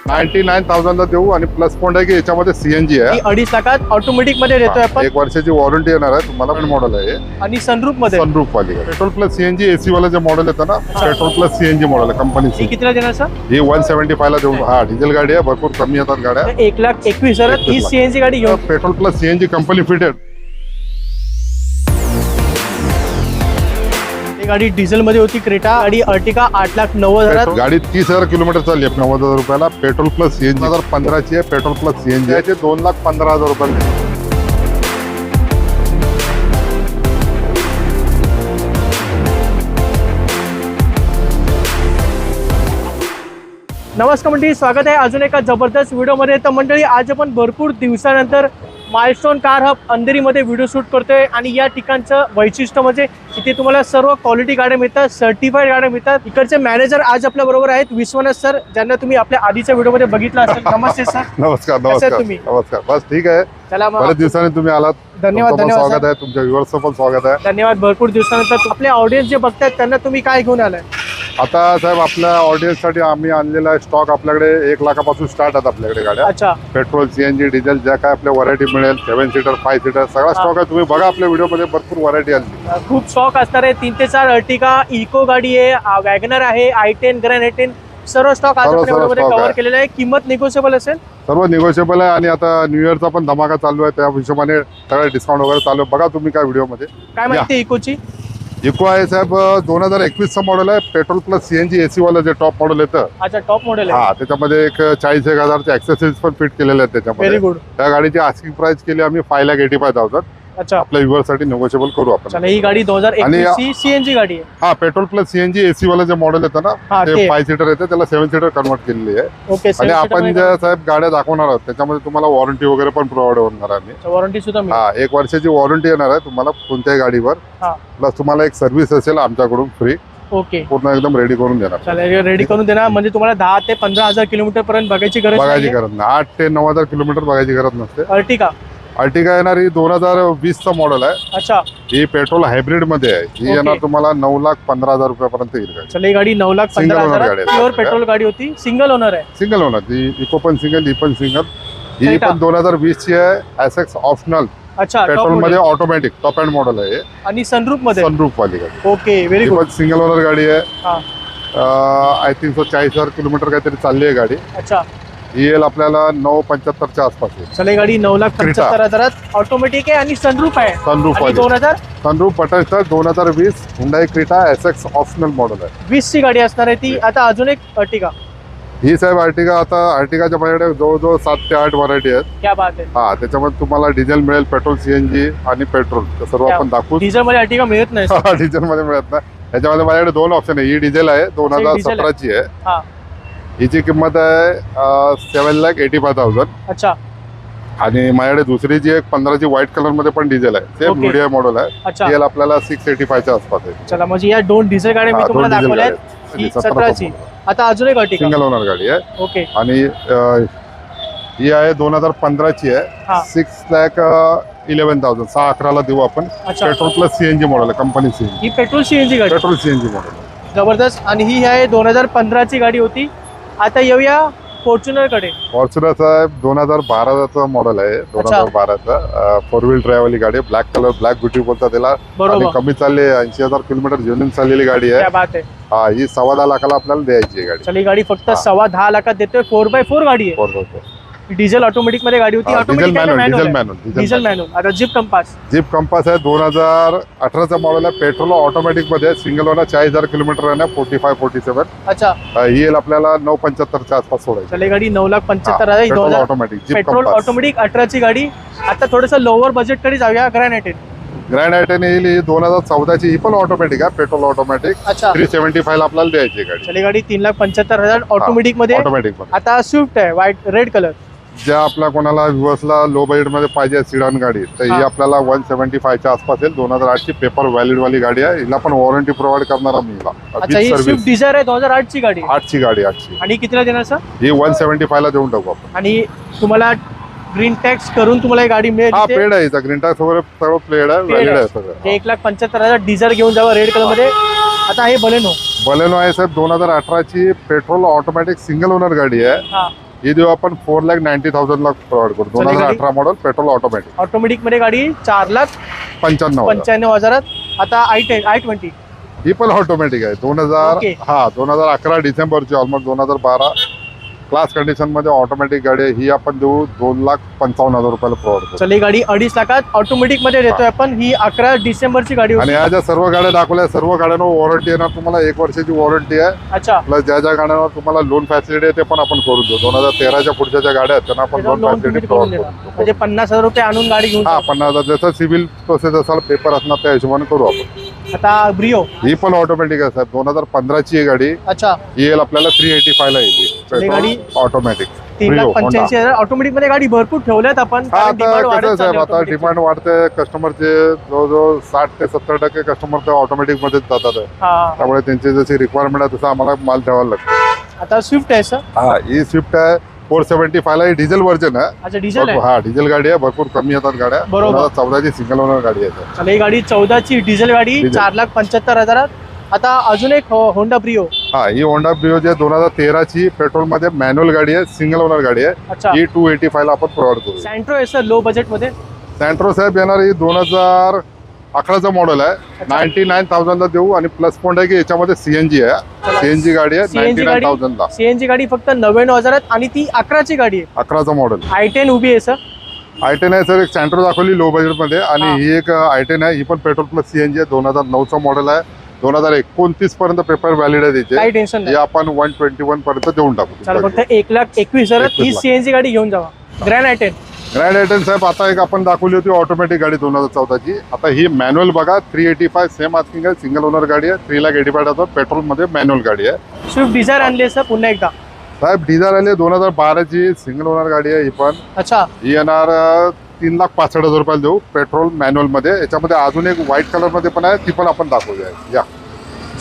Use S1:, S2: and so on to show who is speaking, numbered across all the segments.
S1: 99,000 ला देऊ आणि प्लस पॉइंट आहे की याच्यामध्ये सीएनजी आहे.
S2: 2.5 लाखात ऑटोमॅटिक मध्ये देतोय आपण.
S1: 1 वर्षाची वॉरंटी येणार आहे तुम्हाला. मॉडेल आहे
S2: आणि सनरूफ मध्ये
S1: सनरूफ वाली पेट्रोल प्लस सीएनजी एसी वाला जे मॉडेल येतं ना पेट्रोल प्लस सीएनजी मॉडेल आहे
S2: ही
S1: कंपनीची.
S2: कितीला देणार सर?
S1: ही 175 ला देऊ. हा डिझेल गाडी आहे, भरपूर कमी येतात गाड्या.
S2: 1,21,000 ही सीएनजी गाडी घेऊन.
S1: Petrol plus CNG company fitted.
S2: ही गाडी डिझेल मध्ये होती क्रेटा आणि अर्टिका 8,90,000.
S1: गाडी 30,000 किलोमीटर चालली आहे 90,000 रुपयाला. पेट्रोल प्लस सीएनजी 2015 ची आहे. पेट्रोल प्लस सीएनजी आहे 2,15,000 रुपये.
S2: नमस्कार मंडळी, स्वागत आहे अजून एका जबरदस्त व्हिडिओमध्ये. तर मंडळी, आज आपण भरपूर दिवसानंतर माइलस्टोन कार हब अंधेरीमध्ये व्हिडिओ शूट करतोय आणि या ठिकाणचं वैशिष्ट्य म्हणजे इथे तुम्हाला सर्व क्वालिटी गाड्या मिळतात, सर्टिफाईड गाड्या मिळतात. इकडचे मॅनेजर आज आपल्या बरोबर आहेत, विश्वनाथ सर, ज्यांना तुम्ही आपल्या आधीच्या व्हिडिओमध्ये बघितलं असेल. नमस्ते सर.
S1: नमस्कार
S2: कसे आहेत
S1: नमस्कार
S2: तुम्ही?
S1: नमस्कार. बस ठीक आहे.
S2: चला मग.
S1: बऱ्याच दिवसांनी तुम्ही आलात.
S2: धन्यवाद
S1: तुमचं पण
S2: धन्यवाद
S1: स्वागत
S2: सर.
S1: आहे. तुमच्या व्ह्युअर्सचं पण स्वागत आहे.
S2: धन्यवाद. भरपूर दिवसानंतर आपले ऑडियन्स जे बघतात त्यांना तुम्ही काय घेऊन आलाय?
S1: आता साहेब आपल्या ऑडियन्स साठी आम्ही आणलेला स्टॉक आपल्याकडे 1 लाखापासून स्टार्ट आहेत आपल्याकडे गाड्या.
S2: अच्छा.
S1: पेट्रोल सीएनजी डिझेल ज्या काय आपल्या व्हरायटी मिळेल 7 सीटर 5 सीटर सगळा स्टॉक आहे. तुम्ही बघा आपल्या व्हिडिओमध्ये भरपूर व्हरायटी आली.
S2: खूप स्टॉक असणार आहे. 3 ते 4 अर्टिका, इको गाडी आहे, वॅगनर आहे, i10, ग्रँड i10, सर्व स्टॉक आज आपल्या व्हिडिओमध्ये कव्हर केलेला आहे. किंमत निगोशिएबल असेल?
S1: सर्व निगोशिएबल आहे आणि आता न्यू इयरचा पण धमाका चालू आहे, त्या हिशोबाने सगळे डिस्काउंट वगैरे चालू आहे. बघा तुम्ही काय व्हिडिओमध्ये.
S2: काय माहिती इकोची?
S1: इको आहे साहेब 2021 मॉडेल आहे. पेट्रोल प्लस सीएनजी एसी वाला जे टॉप मॉडेल येतं.
S2: अच्छा, टॉप मॉडेल आहे.
S1: हा, त्याच्यामध्ये एक 40,000चे ऍक्सेसरीज पण फिट केलेले आहेत त्याच्यामध्ये.
S2: Very good.
S1: त्या गाडीची आस्किंग प्राइस केली आम्ही 5,85,000.
S2: अच्छा.
S1: आपल्या व्ह्युअर साठी निगोशिएबल करू आपण.
S2: चला, ही गाडी 2021 ची सीएनजी गाडी आहे.
S1: हा, पेट्रोल प्लस सीएनजी एसी वाला जे मॉडेल येतं ना ते 5 सीटर येते, त्याला 7 सीटर कन्वर्ट केलेली आहे.
S2: ओके.
S1: आणि आपण ज्या साहेब गाड्या दाखवणार आहोत त्याच्यामध्ये तुम्हाला वॉरंटी वगैरे पण प्रोव्हाइड होणार आहे.
S2: वॉरंटी सुद्धा मिळेल.
S1: हा, 1 वर्षाची वॉरंटी येणार आहे तुम्हाला कोणत्याही गाडीवर. प्लस तुम्हाला एक सर्व्हिस असेल आमच्याकडून फ्री.
S2: ओके.
S1: पूर्ण एकदम रेडी करून देणार.
S2: चला, रेडी करून देणार म्हणजे तुम्हाला 10 ते 15,000 किलोमीटर पर्यंत बघायची गरज
S1: नाही.
S2: नाही.
S1: 8 ते 9,000 किलोमीटर बघायची गरज नसते.
S2: अर्टिका
S1: येणार ही 2020 चा मॉडेल आहे.
S2: अच्छा.
S1: ही पेट्रोल हायब्रिड मध्ये आहे. ही येणार तुम्हाला 9,15,000 रुपयापर्यंत येईल.
S2: चला, ही गाडी 9,15,000 प्युअर पेट्रोल गाडी होती. सिंगल ओनर आहे.
S1: Single owner. ती इको पण सिंगल, ही पण सिंगल. ही पण 2020 ची आहे. SX optional.
S2: अच्छा.
S1: पेट्रोल मध्ये ऑटोमॅटिक टॉप एंड मॉडेल आहे
S2: आणि सनरूफ मध्ये.
S1: सनरूफ वाली गाडी.
S2: Okay. Very good.
S1: Single owner गाडी आहे. आय थिंक 40,000 किलोमीटर काहीतरी चालली आहे गाडी.
S2: अच्छा.
S1: ही येईल आपल्याला 9,75,000 आसपास येईल.
S2: चला, ही गाडी 9,75,000 ऑटोमॅटिक आहे आणि सनरूफ आहे.
S1: सनरूफ वाली.
S2: 2020
S1: सनरूफ बटरस्टार 2020 Hyundai Creta SX optional model आहे.
S2: ची गाडी असणार आहे ती. आता अजून एक अर्टिका.
S1: ही साहेब अर्टिगा. आता अर्टिगाच्या माझ्याकडे जवळजवळ 7 ते 8 व्हरायटी आहेत.
S2: क्या बात आहे.
S1: हा, त्याच्यामध्ये तुम्हाला डिझेल मिळेल, पेट्रोल सीएनजी आणि पेट्रोल सर्व आपण दाखवू.
S2: डिझेल मध्ये अर्टिगा मिळत नाही.
S1: डिझेल मध्ये मिळत नाही. त्याच्यामध्ये माझ्याकडे 2 ऑप्शन आहे. ही डिझेल आहे 2017 ची आहे. हिची किंमत आहे 7,85,000.
S2: अच्छा.
S1: आणि माझ्याकडे दुसरी जी एक 15 ची व्हाईट कलर मध्ये पण डिझेल आहे. सेम मीडियम मॉडेल आहे.
S2: अच्छा.
S1: ती आपल्याला 685 च्या आसपास आहे.
S2: चला, म्हणजे या 2 डिझेल गाड्या मी तुम्हाला दाखवल्या आहेत. ही 17 ची. आता अजून एक अर्टिका
S1: सिंगल ओनर गाडी आहे.
S2: ओके.
S1: आणि ही आहे 2015 ची आहे. 6,11,000. 6,11,000 देऊ आपण. पेट्रोल प्लस सीएनजी मॉडेल आहे, कंपनी सीएनजी.
S2: ही पेट्रोल सीएनजी गाडी.
S1: Petrol CNG model.
S2: जबरदस्त. आणि ही आहे 2015 ची गाडी होती. आता येऊया फॉर्च्युनर कडे.
S1: फॉर्च्युनर साहेब 2012चा मॉडेल आहे. 2012चा 4 व्हील ड्राईव्ह वाली गाडी. ब्लॅक कलर, ब्लॅक ब्युटी बोलतात त्याला. आणि कमी चालली 80,000 किलोमीटर जेन्युइन चाललेली गाडी आहे. हा, ही 10.25 लाखाला आपल्याला द्यायची आहे गाडी.
S2: चल, ही गाडी फक्त 10.25 लाखात देतोय. 4x4 गाडी आहे.
S1: 4x4
S2: डिझेल ऑटोमॅटिक मध्ये गाडी होती.
S1: Diesel manual.
S2: Diesel manual. आता जीप कंपास
S1: आहे 2018चा मॉडेल आहे. पेट्रोल ऑटोमॅटिक मध्ये. सिंगल ओनर 40,000 किलोमीटर आहे. 45-47.
S2: अच्छा.
S1: ही येईल आपल्याला 9,75 च्या आसपास सोडायची.
S2: चल, ही गाडी 9,75,000
S1: ऑटोमॅटिक
S2: पेट्रोल ऑटोमॅटिक 18 ची गाडी. आता थोडस लोअर बजेट कडे जाऊया. ग्रँड
S1: i10 येईल. ही 2014 ची. ही पण ऑटोमॅटिक आहे. Petrol automatic. 375 ला आपल्याला द्यायची गाडी.
S2: चल, ही गाडी 3,75,000 ऑटोमॅटिक मध्ये. आता स्विफ्ट आहे व्हाईट रेड कलर.
S1: ज्या आपल्या कोणाला व्ह्युअर्सला लो बजेट मध्ये पाहिजे सिडान गाडी तर ही आपल्याला 175 च्या आसपास येईल. 2008 ची पेपर व्हॅलिड वाली गाडी आहे. हिला पण वॉरंटी प्रोव्हाइड करणार आम्ही.
S2: अच्छा, ही स्विफ्ट डिझायर आहे 2008 ची गाडी.
S1: 8 ची गाडी. 8 ची.
S2: आणि कितीला देणार सर?
S1: ही 175 ला देऊन टाकू आपण.
S2: आणि तुम्हाला ग्रीन टॅक्स करून तुम्हाला ही गाडी मिळेल.
S1: हा, पेड आहे. ग्रीन टॅक्स वगैरे सगळं प्लेड आहे, व्हॅलिड आहे सगळं.
S2: 1,75,000 डिझेल घेऊन जावा रेड कलर मध्ये. आता हे बलेनो
S1: आहे साहेब 2018 ची पेट्रोल ऑटोमॅटिक सिंगल ओनर गाडी आहे. ही देऊ आपण 4,90,000 ला प्रोव्हाइड करू. 2018 मॉडेल पेट्रोल ऑटोमॅटिक.
S2: ऑटोमॅटिक मध्ये गाडी 4,95,000. आता i20
S1: ही पण ऑटोमॅटिक आहे. 2011 डिसेंबरची, ऑलमोस्ट 2012 क्लास कंडिशन मध्ये ऑटोमॅटिक गाडी आहे. ही आपण देऊ 2,55,000 रुपयाला प्रोव्हाइड करू.
S2: चल ही गाडी 2.5 लाखात ऑटोमॅटिक मध्ये देतोय आपण. ही 11 डिसेंबरची गाडी
S1: आणि
S2: होती.
S1: या ज्या सर्व गाड्या दाखवल्या सर्व गाड्यांवर वॉरंटी येणार तुम्हाला. 1 वर्षाची वॉरंटी आहे.
S2: अच्छा,
S1: प्लस ज्या ज्या गाड्यांवर तुम्हाला लोन फॅसिलिटी आहे ते पण आपण करून देऊ. 2013च्या पुढच्या ज्या गाड्या आहेत त्यांना आपण लोन
S2: लोन
S1: फॅसिलिटी
S2: करून
S1: प्रोव्हाइड
S2: देणार.
S1: करू.
S2: म्हणजे 50,000 रुपये आणून गाडी घेऊन
S1: हा,
S2: जा.
S1: 50,000 जसं सिव्हिल प्रोसेस असाल, पेपर असणार त्या हिशोबाने करू आपण.
S2: आता ब्रिओ.
S1: ही पण ऑटोमॅटिक आहे साहेब. 2015ची ही गाडी.
S2: अच्छा,
S1: येईल आपल्याला 385 ला येईल.
S2: ही गाडी
S1: ऑटोमॅटिक
S2: 3,85,000 ऑटोमॅटिक मध्ये गाडी भरपूर ठेवल्यात आपण.
S1: हा,
S2: कारण demand
S1: आता
S2: वाढत
S1: कसं साहेब,
S2: चालली
S1: आता
S2: automatic ची.
S1: डिमांड वाढते. कस्टमरचे जवळजवळ 60 ते 70% कस्टमर तर ऑटोमॅटिक मध्येच जातात आहे.
S2: हा,
S1: त्यामुळे त्यांची जशी रिक्वायरमेंट आहे तसं आम्हाला माल ठेवायला लागतो.
S2: आता स्विफ्ट आहे सर.
S1: हा, ही स्विफ्ट आहे 475 ला. ही डिझेल व्हर्जन आहे.
S2: अच्छा, डिझेल आहे.
S1: हा, डिझेल गाडी आहे. भरपूर कमी येतात गाड्या.
S2: बरोबर.
S1: 2014ची सिंगल ओनर गाडी आहे.
S2: चला ही गाडी 14ची डिझेल गाडी
S1: डिझेल.
S2: 4,75,000. आता अजून एक होंडा ब्रिओ.
S1: हा, ही होंडा ब्रिओ जे 2013ची पेट्रोल मध्ये मॅन्युअल गाडी आहे. सिंगल ओनर गाडी आहे.
S2: अच्छा,
S1: ही 285 ला आपण प्रोव्हाइड करू.
S2: सँट्रो आहे सर लो बजेट मध्ये.
S1: सँट्रो साहेब येणार ही 2011चं मॉडेल आहे. 99,000 ला देऊ. आणि प्लस पॉइंट आहे की याच्यामध्ये सीएनजी आहे. सीएनजी गाडी आहे.
S2: CNG गाडी.
S1: 99,000 ला.
S2: सीएनजी गाडी फक्त 99,000 आणि ती 11ची गाडी आहे.
S1: 11चं मॉडेल.
S2: i10 उभी आहे सर.
S1: i10 आहे सर. एक सँट्रो दाखवली लो बजेट मध्ये. आणि
S2: हा.
S1: ही एक i10 आहे. ही पण पेट्रोल प्लस सीएनजी आहे. 2009चं मॉडेल आहे. 2029 पर्यंत पेपर व्हॅलिड आहे
S2: काही
S1: त्याचे.
S2: टेन्शन
S1: हे
S2: नाही.
S1: आपण 121 पर्यंत देऊन टाकू.
S2: चला फक्त 1,21,000 ही
S1: 21,000.
S2: सीएनजी गाडी घेऊन जावा. Grand i10.
S1: ग्रँड आयटन साहेब आता एक आपण दाखवली होती ऑटोमॅटिक गाडी 2014ची. आता ही मॅन्युअल बघा. 385 सेम आस्किंग आहे. सिंगल ओनर गाडी आहे. 3,85,000 पेट्रोल मध्ये मॅन्युअल गाडी आहे.
S2: स्विफ्ट डिझायर आणली सर पुन्हा एकदा.
S1: साहेब डिझायर आली 2012ची सिंगल ओनर गाडी आहे. ही पण
S2: अच्छा,
S1: ही येणार 3,65,000 रुपयाला देऊ. पेट्रोल मॅन्युअल मध्ये. याच्यामध्ये अजून एक व्हाईट कलर मध्ये पण आहे. ती पण आपण दाखवूया. या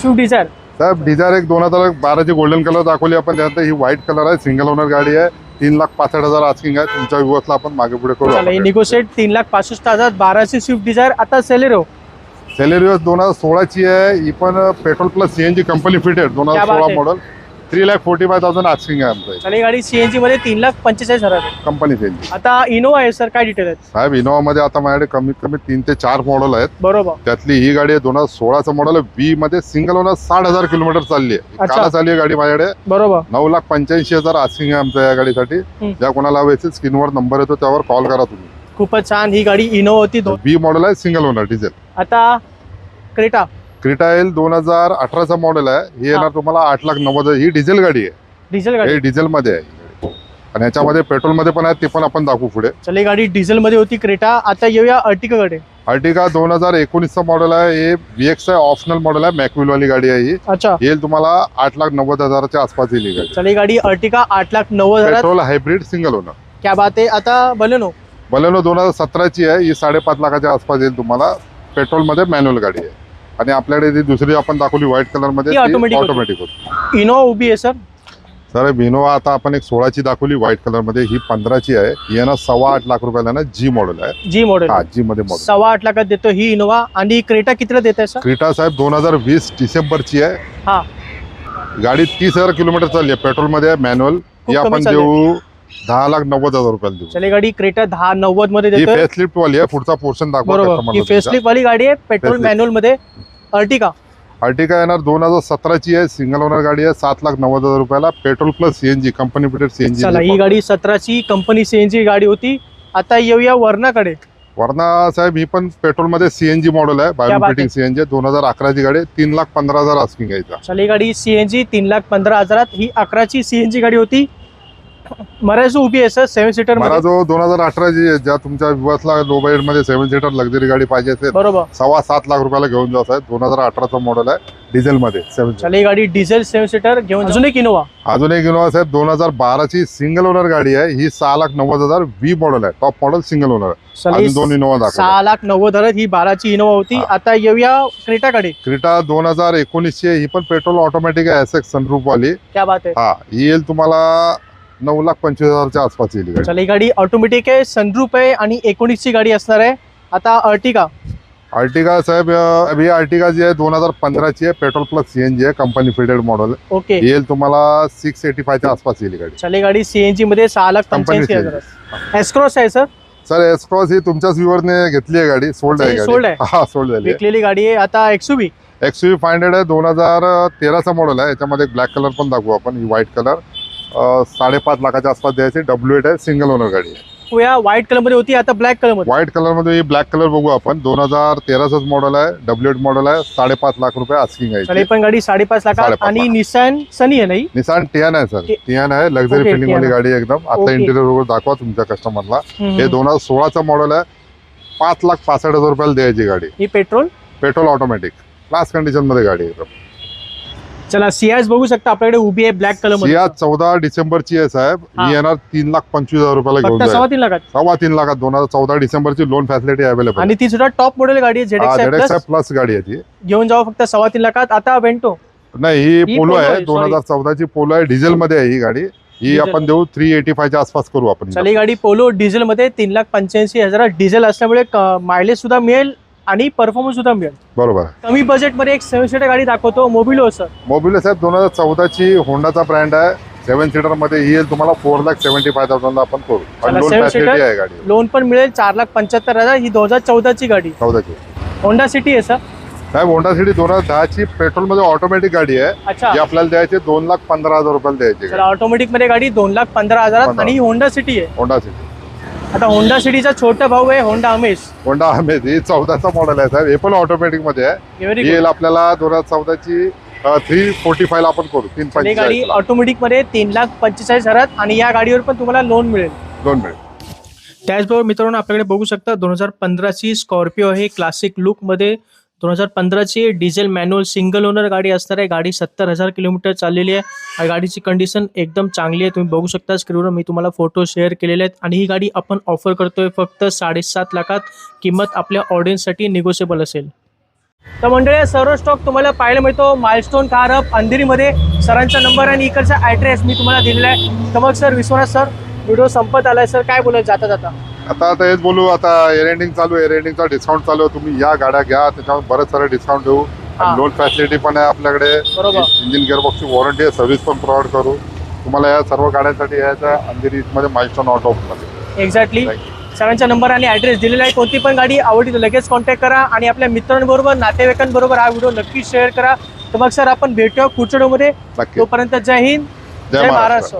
S2: स्विफ्ट डिझायर.
S1: साहेब डिझायर एक 2012ची गोल्डन कलर दाखवली आपण. त्यानंतर ही व्हाईट कलर आहे. सिंगल ओनर गाडी आहे. 3,65,000 आस्किंग आहे. तुमच्या व्ह्यूअर्सला आपण मागे पुढे करू.
S2: चला ही निगोशिएट 3,65,000. 12ची स्विफ्ट डिझायर. आता सेलेरो.
S1: सेलेरिओस 2016ची आहे. ही पण petrol plus CNG company fitted.
S2: क्या बात
S1: 2016
S2: आहे.
S1: मॉडेल. 3,45,000 आस्किंग आहे आमचं.
S2: चला ही गाडी सीएनजी मध्ये 3,45,000.
S1: Company CNG.
S2: आता इनोवा आहे सर, काय डिटेल आहेत?
S1: साहेब इनोवा मध्ये आता माझ्याकडे कमीत कमी 3 ते 4 मॉडेल आहेत.
S2: बरोबर.
S1: त्यातली ही गाडी आहे 2016चं मॉडेल आहे. व्ही मध्ये सिंगल ओनर 60,000 किलोमीटर चालली आहे.
S2: अच्छा.
S1: काला चालली आहे गाडी माझ्याकडे.
S2: बरोबर.
S1: 9,85,000 आस्किंग आहे आमच्या या गाडीसाठी. ज्या कोणाला हवे असेल स्क्रीनवर नंबर येतो त्यावर कॉल करा तुम्ही.
S2: खूपच छान. ही गाडी इनोवा होती.
S1: व्ही मॉडेल आहे. Single owner diesel.
S2: आता क्रेटा.
S1: क्रेटा येईल 2018चं मॉडेल आहे. ही येणार तुम्हाला 8,90,000. ही डिझेल गाडी आहे.
S2: डिझेल गाडी.
S1: हे डिझेल मध्ये आहे. आणि याच्यामध्ये पेट्रोल मध्ये पण आहे. ते पण आपण दाखवू पुढे.
S2: चला ही गाडी डिझेल मध्ये होती क्रेटा. आता येऊया अर्टिका कडे.
S1: अर्टिका 2019चं मॉडेल आहे. हे VX आहे. ऑप्शनल मॉडेल आहे. मॅक्विल वाली गाडी आहे ही.
S2: अच्छा,
S1: येईल तुम्हाला 8,90,000च्या आसपास येईल ही गाडी.
S2: चला ही गाडी Ertiga 8,90,000.
S1: Petrol hybrid single owner.
S2: क्या बात आहे. आता बलेनो.
S1: बलेनो 2017ची आहे. ही 5.5 लाखाच्या आसपास येईल तुम्हाला. पेट्रोल मध्ये मॅन्युअल गाडी आहे. आणि आपल्याकडे ती दुसरी आपण दाखवली व्हाईट कलर मध्ये
S2: ती automatic
S1: ऑटोमॅटिक होती.
S2: इनोवा उभी आहे सर.
S1: सर इनोवा आता आपण एक 16ची दाखवली व्हाईट कलर मध्ये. ही 15ची आहे. ही आहे ना 8.25 लाख रुपयाला ना जी मॉडेल आहे.
S2: जी मॉडेल.
S1: हा, जी मध्ये मॉडेल.
S2: 8.25 लाखात देतो ही इनोवा. आणि क्रेटा कितीला देत आहे सर?
S1: क्रेटा साहेब 2020 डिसेंबरची आहे.
S2: हा,
S1: गाडी 30,000 किलोमीटर चालली आहे. पेट्रोल मध्ये आहे. मॅन्युअल. ही
S2: कमी
S1: आपण
S2: चालली आहे.
S1: देऊ 10,90,000 रुपयाला देऊ.
S2: चला ही गाडी क्रेटा 10,90 मध्ये
S1: ही
S2: देतो.
S1: फेसलिफ्ट वाली आहे. पुढचा पोर्शन दाखवा.
S2: बरोबर. ही फेसलिफ्ट वाली गाडी आहे. Petrol
S1: Facelift.
S2: मॅन्युअल मध्ये. अर्टिका.
S1: अर्टिका येणार 2017ची आहे. सिंगल ओनर गाडी आहे. 7,90,000 रुपयाला. Petrol plus CNG company fitted CNG.
S2: चला ही गाडी 17ची कंपनी सीएनजी गाडी होती. आता येऊया वर्णाकडे.
S1: वरना साहेब ही पण पेट्रोल मध्ये सीएनजी मॉडेल आहे. बायोमेट्रिक सीएनजी 2011ची गाडी. 3,15,000 आस्किंग आहे.
S2: चला ही गाडी सीएनजी 3,15,000. ही 11ची सीएनजी गाडी होती. मराजो उभी आहे सर 7 सीटर
S1: मला
S2: मध्ये.
S1: जो 2018ची आहे. ज्या तुमच्या विवासला लो बजेट मध्ये 7 सीटर लक्झरी गाडी पाहिजे असेल
S2: बरोबर.
S1: 7.25 लाख रुपयाला घेऊन जाऊ साहेब. 2018चं मॉडेल आहे. डिझेल मध्ये 7 सीटर.
S2: चला ही गाडी डिझेल 7 सीटर घेऊन. अजून एक इनोवा.
S1: अजून एक इनोवा साहेब 2012ची सिंगल ओनर गाडी आहे. ही 6,90,000 व्ही मॉडेल आहे. Top model single owner.
S2: चला
S1: अजून 2 इनोवा दाखवा.
S2: 6,90,000 ही 12ची इनोवा होती.
S1: हा.
S2: आता येऊया क्रेटाकडे.
S1: क्रेटा 2019ची आहे. ही पण पेट्रोल ऑटोमॅटिक आहे. एसएक्स सनरूफ वाली.
S2: क्या बात आहे.
S1: हा, ही येईल तुम्हाला 9,25,000च्या आसपास येईल गाडी.
S2: चला ही गाडी ऑटोमॅटिक आहे. सनरूफ आहे आणि 19ची गाडी असणार आहे. आता अर्टिका.
S1: अर्टिगा साहेब अभी अर्टिगा जी आहे 2015 ची आहे, पेट्रोल प्लस सीएनजी आहे, कंपनी फिटेड मॉडेल
S2: ओके
S1: येईल तुम्हाला 685 च्या आसपास येईल गाडी.
S2: चले गाडी सीएनजी मध्ये 6,85,000. एस्क्रॉस आहे सर.
S1: सर एसक्रॉस ही तुमच्याच व्ह्यूवरने घेतली आहे गाडी, सोल्ड आहे गाडी.
S2: सोल्ड आहे.
S1: हा सोल्ड झाली आहे.
S2: विकलेली गाडी आहे. आता एक्सयूव्ही
S1: XUV 500 आहे, 2013चा मॉडेल आहे. याच्यामध्ये ब्लॅक कलर पण दाखवू आपण, ही व्हाईट कलर 5.5 लाखाच्या आसपास द्यायची. W8 आहे, सिंगल ओनर गाडी आहे.
S2: या व्हाईट कलर मध्ये होती, आता ब्लॅक कलर मध्ये.
S1: व्हाईट कलर मध्ये ब्लॅक कलर बघू आपण. 2013च मॉडेल आहे, W8 मॉडेल आहे. 5.5 लाख रुपये आस्किंग आहे.
S2: चले पण गाडी 5.5 लाखात.
S1: 5.5
S2: आणि निसान सनी आहे नाही,
S1: निसान टियान आहे सर. टियान आहे, लक्झरी
S2: Okay,
S1: फिटिंग वाली गाडी आहे एकदम. आता
S2: Okay.
S1: इंटिरियर वगैरे दाखवा तुमच्या कस्टमरला. हे 2016चा मॉडेल आहे. 5,65,000 रुपयाला द्यायची गाडी.
S2: ही
S1: पेट्रोल ऑटोमॅटिक क्लास कंडिशन मध्ये गाडी आहे एकदम.
S2: चला सियाज बघू शकता आपल्याकडे उभी आहे ब्लॅक कलर मध्ये.
S1: सियाज 14 डिसेंबरची आहे साहेब.
S2: हा.
S1: ही येणार 3,25,000 रुपयाला घेऊन
S2: फक्त
S1: जाईल.
S2: 3.5 लाखात.
S1: 3.25 लाखात 2014 डिसेंबरची लोन फॅसिलिटी अवेलेबल
S2: आणि ती सुद्धा टॉप मॉडेल गाडी आहे. ZX
S1: प्लस गाडी आहे ती.
S2: घेऊन जाऊ फक्त 3.5 लाखात. आता वेंटो
S1: नाही ही
S2: ही
S1: पोलो
S2: Polo
S1: आहे,
S2: आहे,
S1: 2014ची पोलो आहे. डिझेल मध्ये आहे ही गाडी. ही
S2: डिझेल.
S1: आपण देऊ 385 च्या आसपास करू आपण.
S2: चला ही गाडी पोलो डिझेल मध्ये 3,85,000 डिझेल असल्यामुळे मायलेज सुद्धा मिळेल आणि परफॉर्मन्स सुद्धा मिळेल.
S1: बरोबर.
S2: कमी बजेट मध्ये एक 7 सीटर गाडी दाखवतो, मोबिलो सर.
S1: मोबिलो साहेब 2014ची होंडाचा ब्रँड आहे. 7 सीटर मध्ये ही येईल तुम्हाला 4,75,000 आपण करू.
S2: चला,
S1: लोन
S2: 7
S1: फॅसिलिटी
S2: सीटर.
S1: आहे गाडी.
S2: लोन पण मिळेल 4,75,000. ही 2014ची गाडी
S1: 14ची
S2: होंडा सिटी आहे सर.
S1: साहेब होंडा सिटी 2010ची पेट्रोल मध्ये ऑटोमॅटिक गाडी आहे.
S2: अच्छा,
S1: जी आपल्याला द्यायची 2,15,000 रुपयाला द्यायची
S2: चला
S1: गाडी.
S2: ऑटोमॅटिक मध्ये गाडी 2,15,000 आणि ही होंडा सिटी आहे.
S1: Honda city.
S2: आता होंडा सिटीचा छोटा भाऊ आहे होंडा अमेज.
S1: होंडा अमेज ही 14चा मॉडेल आहे साहेब. हे पण ऑटोमॅटिक मध्ये आहे.
S2: Very
S1: ही
S2: good.
S1: येईल आपल्याला 2014ची 345 ला आपण करू.
S2: ही
S1: 345
S2: गाडी ऑटोमॅटिक मध्ये 3,45,000 आणि या गाडीवर पण तुम्हाला लोन मिळेल.
S1: लोन मिळेल.
S2: त्याचबरोबर मित्रांनो आपल्याकडे बघू शकता 2015ची स्कॉर्पिओ आहे क्लासिक लुक मध्ये. 2015ची डिझेल मॅन्युअल सिंगल ओनर गाडी असणार आहे. गाडी 70,000 किलोमीटर चाललेली आहे. आणि गाडीची कंडिशन एकदम चांगली आहे. तुम्ही बघू शकता स्क्रीनवर मी तुम्हाला फोटो शेअर केलेले आहेत. आणि ही गाडी आपण ऑफर करतोय फक्त 7.5 लाखात. किंमत आपल्या ऑडियन्ससाठी निगोशिएबल असेल. तर मंडळी सर्व स्टॉक तुम्हाला पाहायला मिळतो माइलस्टोन कार हब अंधेरीमध्ये. सरांचा नंबर आणि इकडचा ॲड्रेस मी तुम्हाला दिलेला आहे. तर मग सर विश्वनाथ सर व्हिडिओ संपत आलाय सर, काय बोलत जाता जाता?
S1: आता हेच बोलू. आता एअर एंडिंग चालू आहे. एअर एंडिंगचा डिस्काउंट चालू आहे. तुम्ही या गाड्या घ्या, त्याच्यावर बरेच सारे डिस्काउंट देऊ.
S2: हा.
S1: लोन फॅसिलिटी पण आहे आपल्याकडे.
S2: बरोबर.
S1: इंजिन गिअरबॉक्सची वॉरंटी आहे, सर्व्हिस पण प्रोव्हाइड करू तुम्हाला. या सर्व गाड्यांसाठी यायचं अंधेरी मध्ये माइलस्टोन ऑटो मध्ये.
S2: एक्झॅक्टली. सरांचा नंबर आणि ॲड्रेस दिलेला आहे. कोणती पण गाडी आवडली तर लगेच कॉन्टॅक्ट करा आणि आपल्या मित्रांबरोबर नातेवाईकांबरोबर हा व्हिडिओ नक्की शेअर करा. तर मग सर आपण भेटूया पुढच्या व्हिडिओमध्ये.
S1: नक्की.
S2: तोपर्यंत जय हिंद, जय महाराष्ट्र.